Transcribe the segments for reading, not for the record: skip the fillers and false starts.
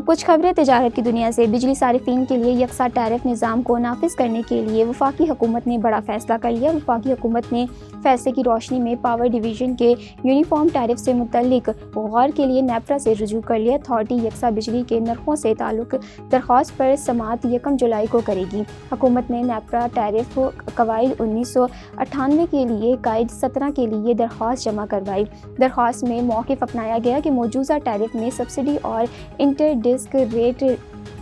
کچھ خبریں تجارت کی دنیا سے۔ بجلی صارفین کے لیے یکساں ٹیرف نظام کو نافذ کرنے کے لیے وفاقی حکومت نے بڑا فیصلہ کر لیا۔ وفاقی حکومت نے فیصلے کی روشنی میں پاور ڈویژن کے یونیفارم ٹیرف سے متعلق غور کے لیے نیپرا سے رجوع کر لیا۔ اتھارٹی یکساں بجلی کے نرخوں سے تعلق درخواست پر سماعت 1 جولائی کو کرے گی۔ حکومت نے نیپرا ٹیرف قواعد 1998 کے لیے قائد 17 کے لیے درخواست جمع کروائی۔ درخواست میں موقف اپنایا گیا کہ موجودہ ٹیرف میں سبسڈی اور انٹر ڈسک ریٹ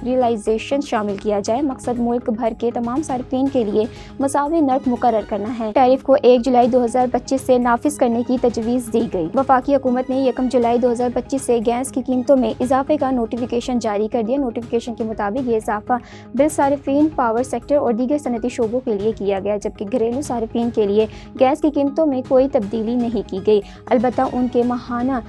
ریئلائزیشن شامل کیا جائے۔ مقصد ملک بھر کے تمام صارفین کے لیے مساوی نرخ مقرر کرنا ہے۔ ٹیرف کو 1 جولائی 2025 سے نافذ کرنے کی تجویز دی گئی۔ وفاقی حکومت نے 1 جولائی 2025 سے گیس کی قیمتوں میں اضافے کا نوٹیفیکیشن جاری کر دیا۔ نوٹیفیکیشن کے مطابق یہ اضافہ بل صارفین، پاور سیکٹر اور دیگر صنعتی شعبوں کے لیے کیا گیا، جبکہ گھریلو صارفین کے لیے گیس کی قیمتوں میں کوئی تبدیلی نہیں کی گئی، البتہ ان کے ماہانہ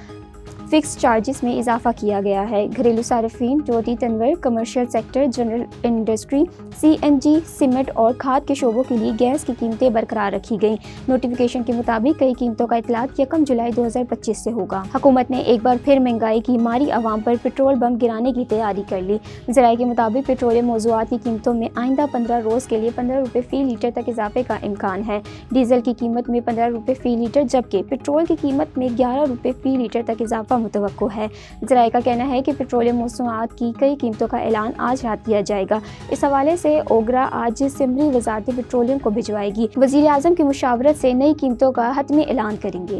فکس چارجز میں اضافہ کیا گیا ہے۔ گھریلو صارفین، جوتی تنور، کمرشل سیکٹر، جنرل انڈسٹری، سی این جی، سیمنٹ اور کھاد کے شعبوں کے لیے گیس کی قیمتیں برقرار رکھی گئیں۔ نوٹیفیکیشن کے مطابق کئی قیمتوں کا اطلاق 1 جولائی 2025 سے ہوگا۔ حکومت نے ایک بار پھر مہنگائی کی ماری عوام پر پیٹرول بم گرانے کی تیاری کر لی۔ ذرائع کے مطابق پیٹرولیم موضوعات کی قیمتوں میں آئندہ 15 روز کے لیے 15 روپے فی لیٹر تک اضافے کا امکان ہے۔ ڈیزل کی قیمت میں 15 روپے فی لیٹر جبکہ پیٹرول کی قیمت میں 11 روپے فی لیٹر تک اضافہ متوقع ہے۔ ذرائع کا کہنا ہے کہ پیٹرولیم مصنوعات کی کئی قیمتوں کا اعلان آج رات کیا جائے گا۔ اس حوالے سے اوگرا آج سمری وزارت پیٹرولیم کو بھجوائے گی۔ وزیر اعظم کی مشاورت سے نئی قیمتوں کا حتمی اعلان کریں گے۔